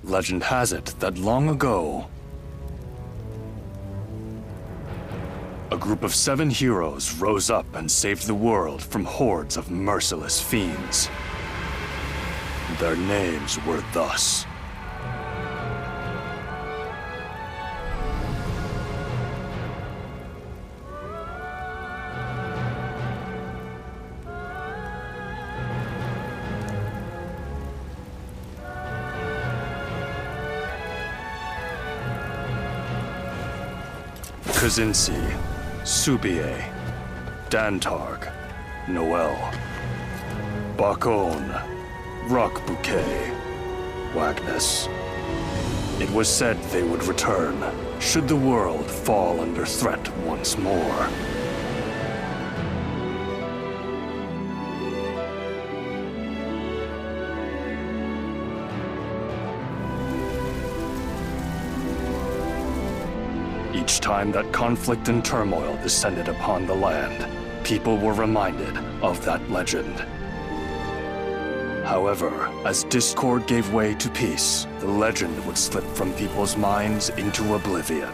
Legend has it that long ago, a group of 7 heroes rose up and saved the world from hordes of merciless fiends. Their names were thus: Kazinsi, Subie, Dantarg, Noel, Bakon, Rock Bouquet, Wagnus. It was said they would return, should the world fall under threat once more. Each time that conflict and turmoil descended upon the land, people were reminded of that legend. However, as discord gave way to peace, the legend would slip from people's minds into oblivion.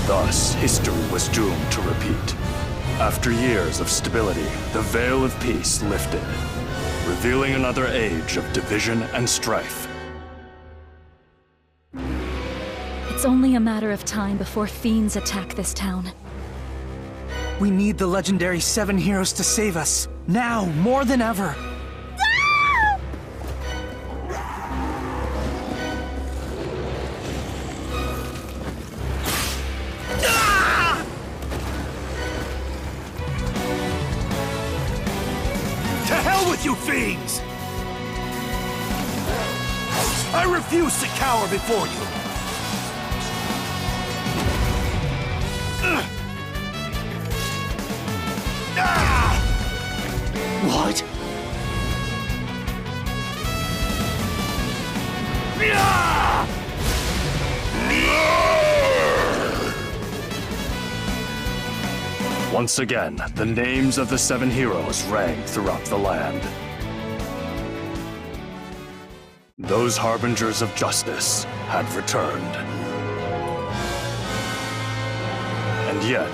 Thus, history was doomed to repeat. After years of stability, the veil of peace lifted, revealing another age of division and strife. It's only a matter of time before fiends attack this town. We need the legendary 7 heroes to save us. Now, more than ever. You fiends! I refuse to cower before you! What? Once again, the names of the 7 heroes rang throughout the land. Those harbingers of justice had returned. And yet,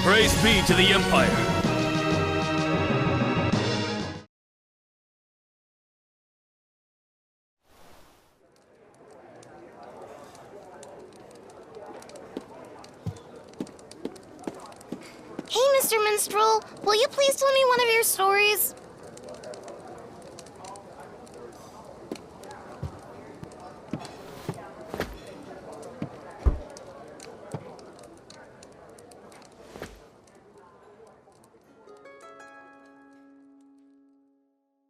Praise be to the Empire! Hey, Mr. Minstrel, will you please tell me one of your stories?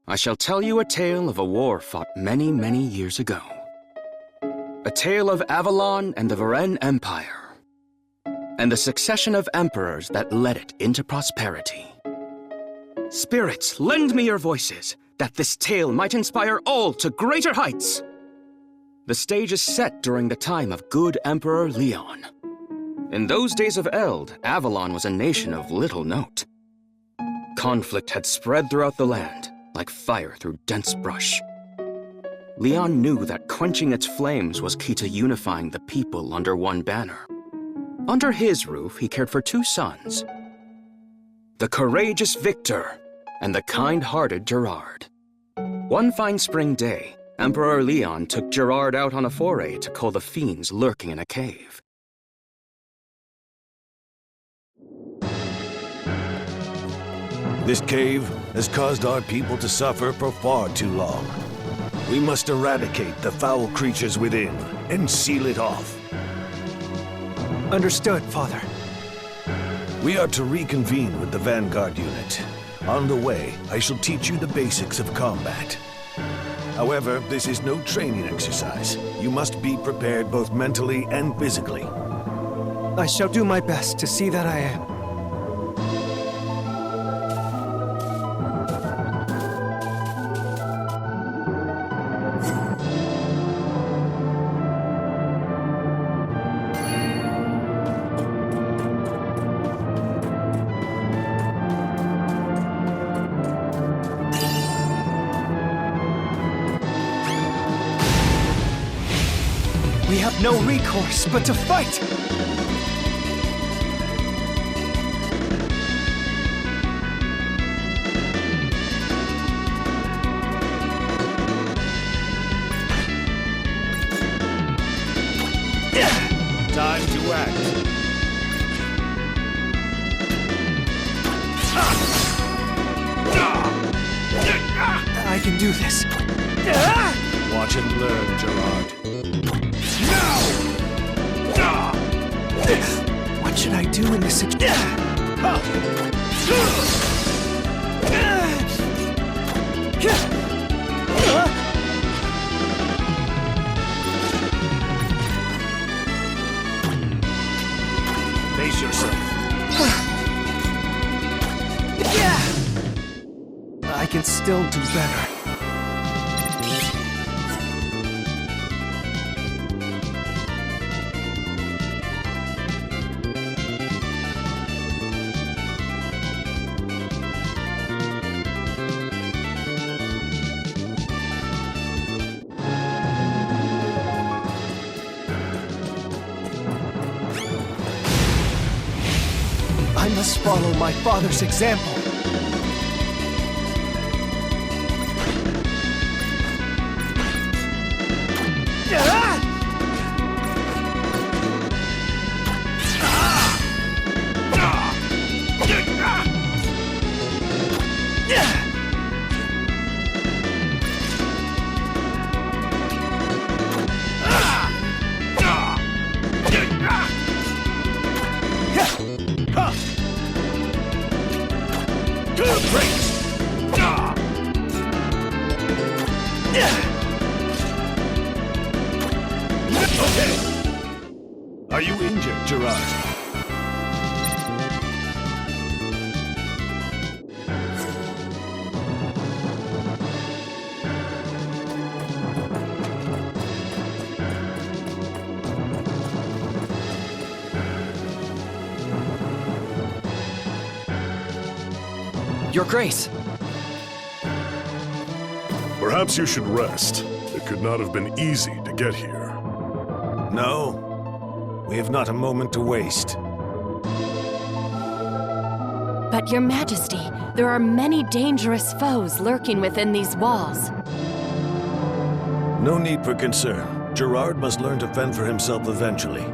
I shall tell you a tale of a war fought many, many years ago. A tale of Avalon and the Varen Empire, and the succession of emperors that led it into prosperity. Spirits, lend me your voices, that this tale might inspire all to greater heights. The stage is set during the time of good Emperor Leon. In those days of Eld, Avalon was a nation of little note. Conflict had spread throughout the land, like fire through dense brush. Leon knew that quenching its flames was key to unifying the people under one banner. Under his roof, he cared for two sons, the courageous Victor and the kind-hearted Gerard. One fine spring day, Emperor Leon took Gerard out on a foray to cull the fiends lurking in a cave. This cave has caused our people to suffer for far too long. We must eradicate the foul creatures within and seal it off. Understood, Father. We are to reconvene with the Vanguard unit. On the way, I shall teach you the basics of combat. However, this is no training exercise. You must be prepared both mentally and physically. I shall do my best to see that I am. We have no recourse but to fight! Time to act. I can do this. Watch and learn, Gerard. What should I do in this situation? Face yourself. I can still do better. I must follow my father's example. Are you injured, Gerard? Your Grace! Perhaps you should rest. It could not have been easy to get here. No. We have not a moment to waste. But Your Majesty, there are many dangerous foes lurking within these walls. No need for concern. Gerard must learn to fend for himself eventually.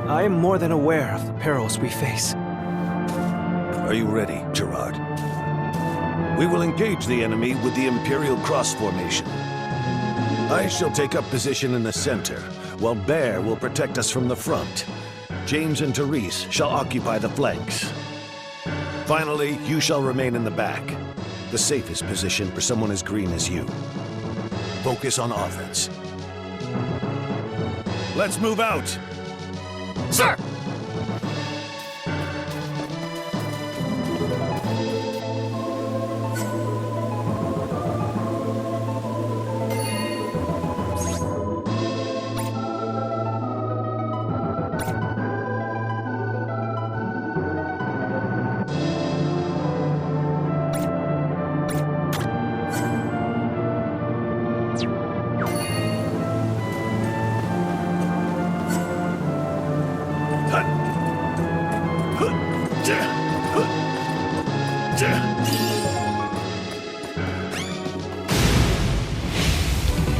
I am more than aware of the perils we face. Are you ready, Gerard? We will engage the enemy with the Imperial Cross formation. I shall take up position in the center, while Bear will protect us from the front. James and Therese shall occupy the flanks. Finally, you shall remain in the back, the safest position for someone as green as you. Focus on offense. Let's move out! Sir!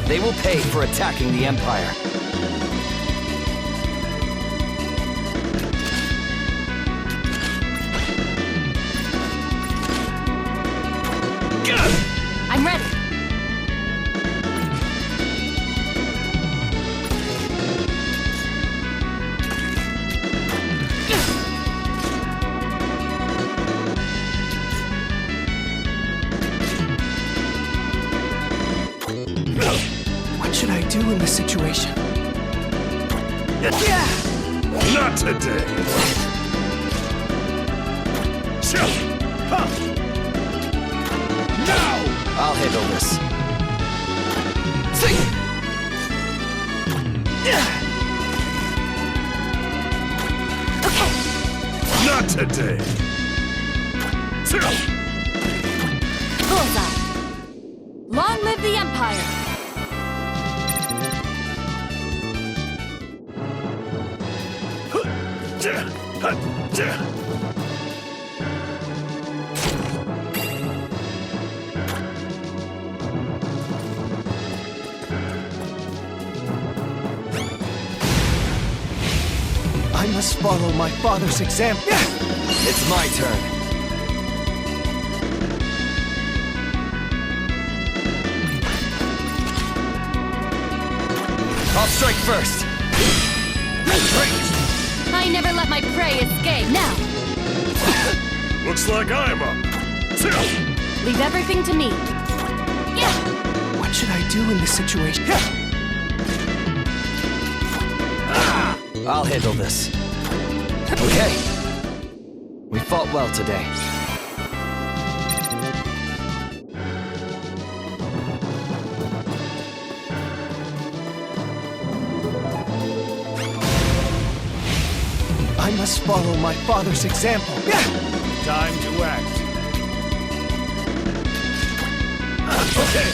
They will pay for attacking the Empire. I'm ready. What should I do in this situation? Not today! Now! I'll handle this. See! Not today! Bullseye. Long live the Empire! I must follow my father's example. It's my turn. I'll strike first. I never let my prey escape. Now, Looks like I'm up. leave everything to me. Yeah. What should I do in this situation? I'll handle this. Okay. We fought well today. I must follow my father's example. Time to act. Okay.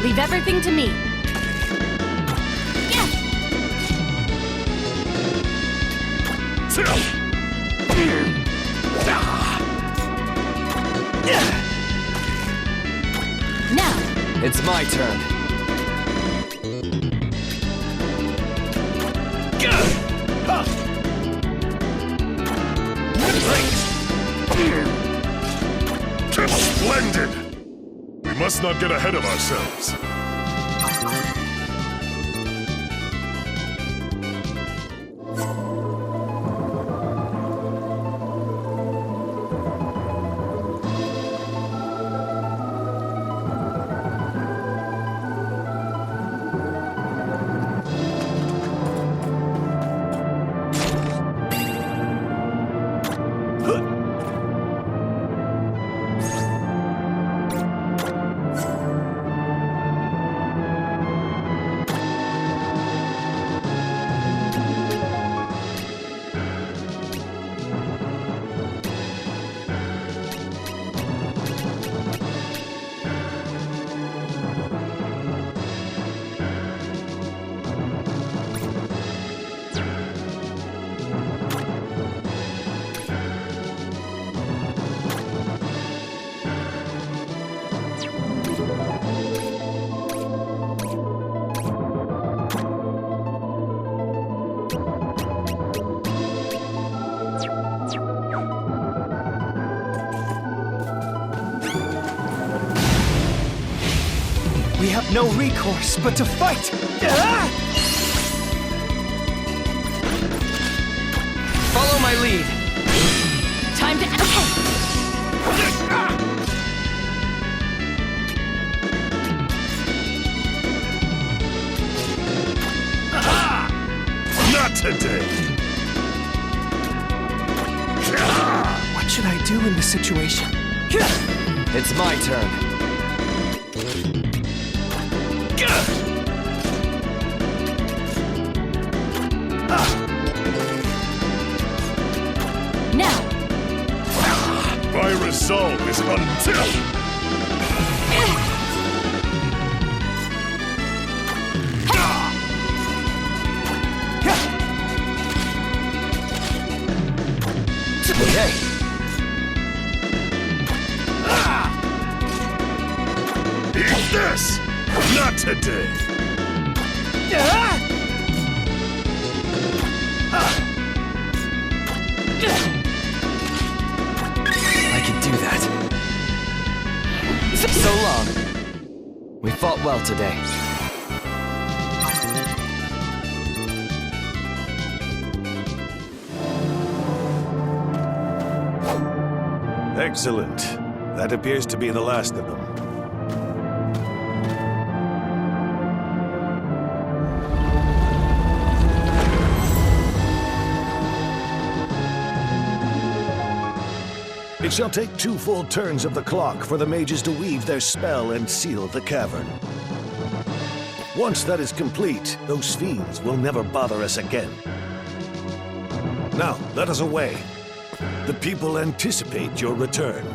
Leave everything to me. Yeah. Now, It's my turn. Splendid! We must not get ahead of ourselves. We have no recourse but to fight! Follow my lead. time to... Not today! What should I do in this situation? It's my turn. Now! My resolve is until... Okay. Eat this! Not today! I can do that. So long. We fought well today. Excellent. That appears to be the last of them. It shall take 2 full turns of the clock for the mages to weave their spell and seal the cavern. Once that is complete, those fiends will never bother us again. Now, let us away. The people anticipate your return.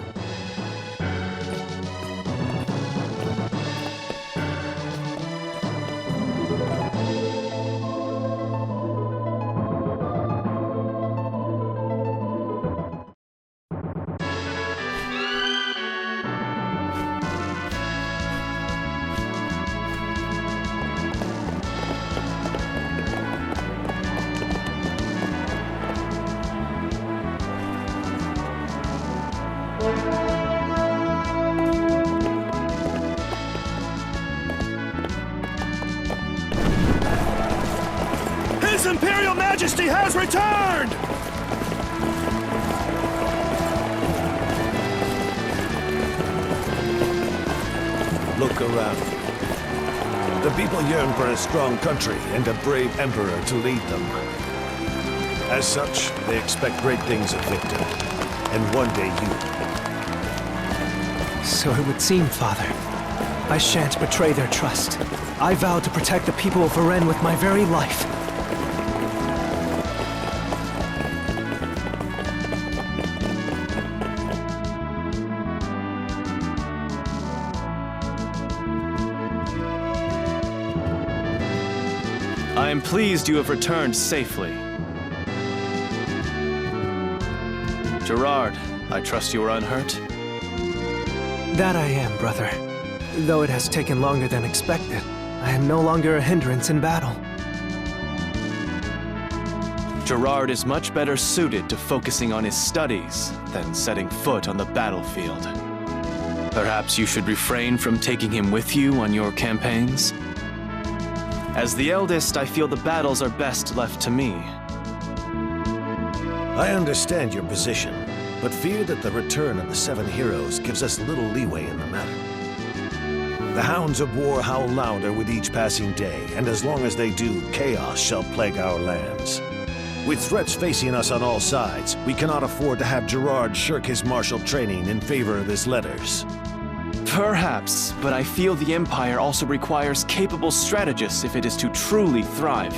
Majesty has returned! Look around. The people yearn for a strong country and a brave emperor to lead them. As such, they expect great things of Victor, and one day you. So it would seem, Father. I shan't betray their trust. I vow to protect the people of Varen with my very life. I am pleased you have returned safely. Gerard, I trust you are unhurt? That I am, brother. Though it has taken longer than expected, I am no longer a hindrance in battle. Gerard is much better suited to focusing on his studies than setting foot on the battlefield. Perhaps you should refrain from taking him with you on your campaigns? As the eldest, I feel the battles are best left to me. I understand your position, but fear that the return of the 7 heroes gives us little leeway in the matter. The hounds of war howl louder with each passing day, and as long as they do, chaos shall plague our lands. With threats facing us on all sides, we cannot afford to have Gerard shirk his martial training in favor of his letters. Perhaps, but I feel the Empire also requires capable strategists if it is to truly thrive.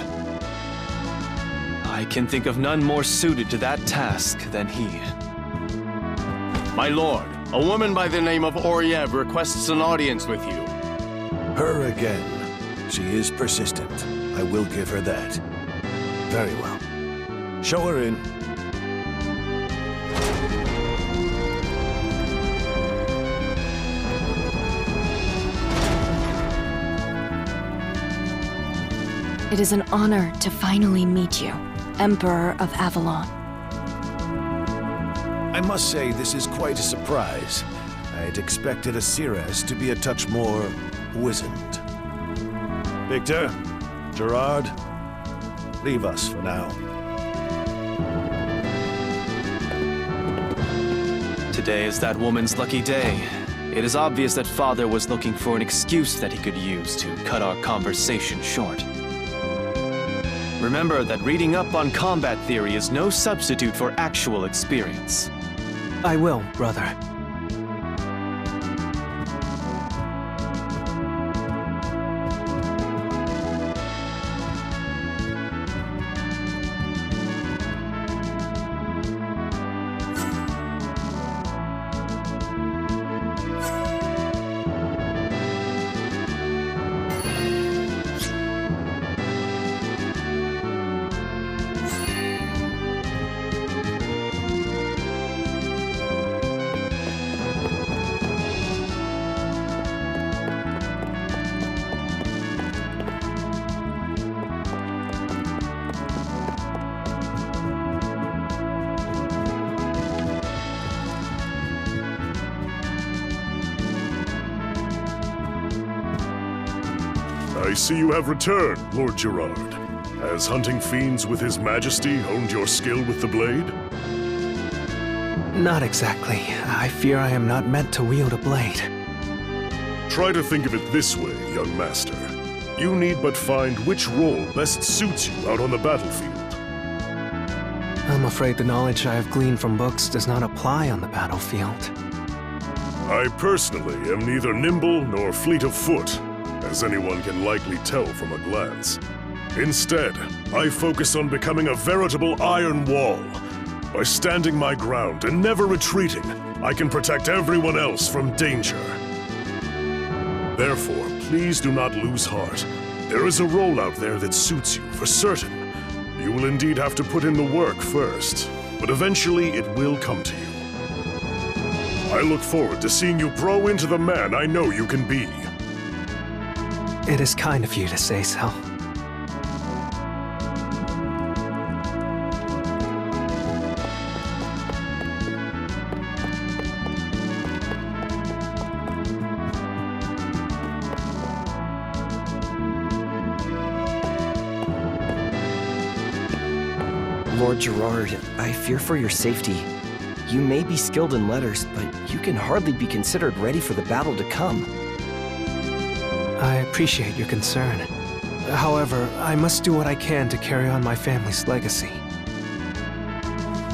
I can think of none more suited to that task than he. My lord, a woman by the name of Oriev requests an audience with you. Her again. She is persistent. I will give her that. Very well. Show her in. It is an honor to finally meet you, Emperor of Avalon. I must say this is quite a surprise. I had expected Asiras to be a touch more wizened. Victor, Gerard, leave us for now. Today is that woman's lucky day. It is obvious that Father was looking for an excuse that he could use to cut our conversation short. Remember that reading up on combat theory is no substitute for actual experience. I will, brother. I see you have returned, Lord Gerard. Has hunting fiends with His Majesty honed your skill with the blade? Not exactly. I fear I am not meant to wield a blade. Try to think of it this way, young master. You need but find which role best suits you out on the battlefield. I'm afraid the knowledge I have gleaned from books does not apply on the battlefield. I personally am neither nimble nor fleet of foot, as anyone can likely tell from a glance. Instead, I focus on becoming a veritable iron wall. By standing my ground and never retreating, I can protect everyone else from danger. Therefore, please do not lose heart. There is a role out there that suits you, for certain. You will indeed have to put in the work first, but eventually it will come to you. I look forward to seeing you grow into the man I know you can be. It is kind of you to say so. Lord Gerard, I fear for your safety. You may be skilled in letters, but you can hardly be considered ready for the battle to come. I appreciate your concern. However, I must do what I can to carry on my family's legacy.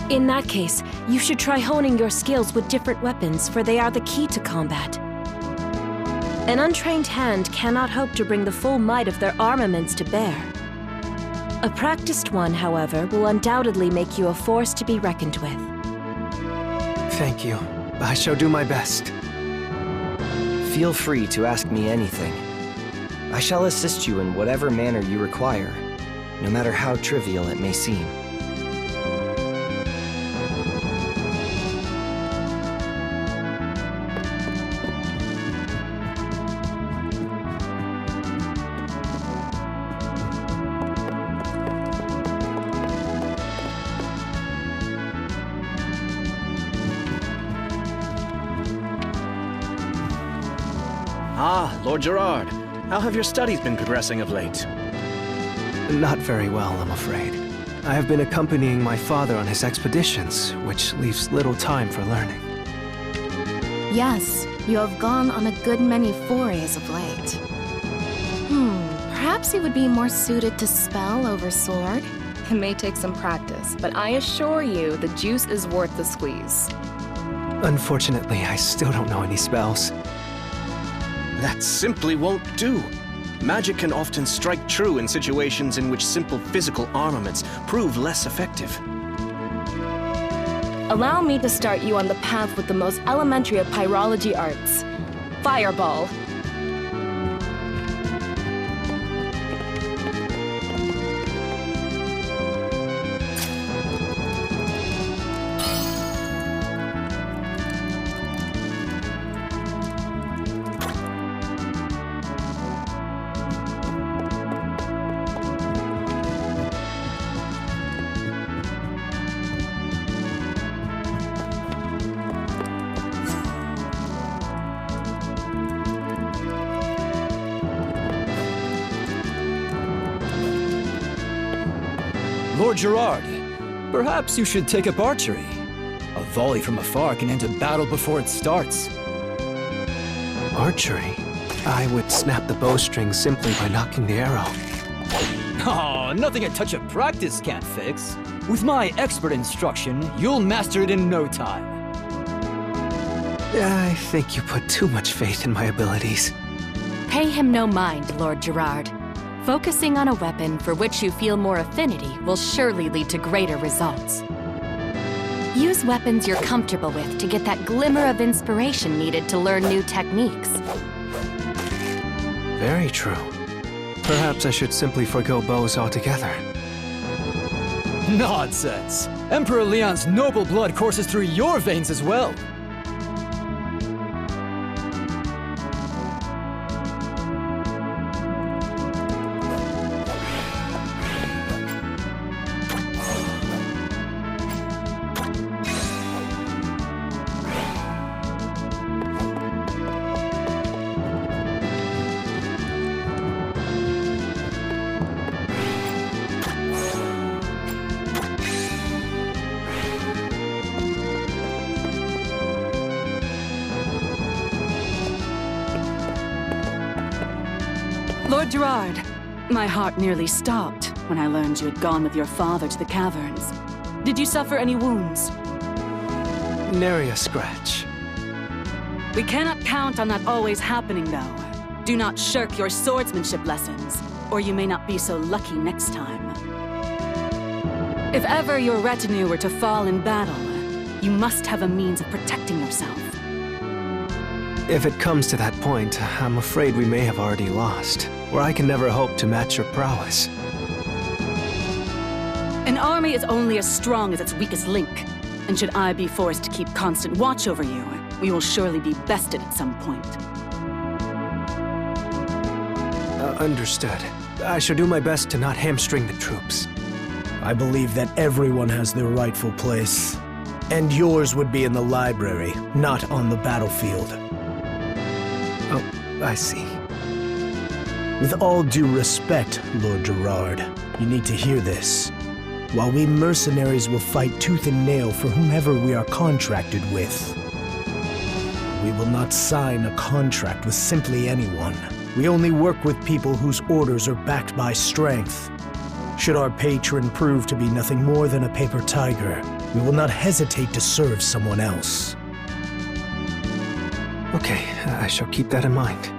In that case, you should try honing your skills with different weapons, for they are the key to combat. An untrained hand cannot hope to bring the full might of their armaments to bear. A practiced one, however, will undoubtedly make you a force to be reckoned with. Thank you. I shall do my best. Feel free to ask me anything. I shall assist you in whatever manner you require, no matter how trivial it may seem. Ah, Lord Gerard. How have your studies been progressing of late? Not very well, I'm afraid. I have been accompanying my father on his expeditions, which leaves little time for learning. Yes, you have gone on a good many forays of late. Perhaps you would be more suited to spell over sword? It may take some practice, but I assure you the juice is worth the squeeze. Unfortunately, I still don't know any spells. That simply won't do. Magic can often strike true in situations in which simple physical armaments prove less effective. Allow me to start you on the path with the most elementary of pyrology arts. Fireball. Lord Gerard, perhaps you should take up archery. A volley from afar can end a battle before it starts. Archery? I would snap the bowstring simply by knocking the arrow. Oh, nothing a touch of practice can't fix. With my expert instruction, you'll master it in no time. I think you put too much faith in my abilities. Pay him no mind, Lord Gerard. Focusing on a weapon for which you feel more affinity will surely lead to greater results. Use weapons you're comfortable with to get that glimmer of inspiration needed to learn new techniques. Very true. Perhaps I should simply forgo bows altogether. Nonsense! Emperor Leon's noble blood courses through your veins as well. Lord Gerard, my heart nearly stopped when I learned you had gone with your father to the caverns. Did you suffer any wounds? Nary a scratch. We cannot count on that always happening, though. Do not shirk your swordsmanship lessons, or you may not be so lucky next time. If ever your retinue were to fall in battle, you must have a means of protecting yourself. If it comes to that point, I'm afraid we may have already lost, or I can never hope to match your prowess. An army is only as strong as its weakest link, and should I be forced to keep constant watch over you, we will surely be bested at some point. Understood. I shall do my best to not hamstring the troops. I believe that everyone has their rightful place, and yours would be in the library, not on the battlefield. Oh, I see. With all due respect, Lord Gerard, you need to hear this. while we mercenaries will fight tooth and nail for whomever we are contracted with. We will not sign a contract with simply anyone. We only work with people whose orders are backed by strength. Should our patron prove to be nothing more than a paper tiger, we will not hesitate to serve someone else. Okay, I shall keep that in mind.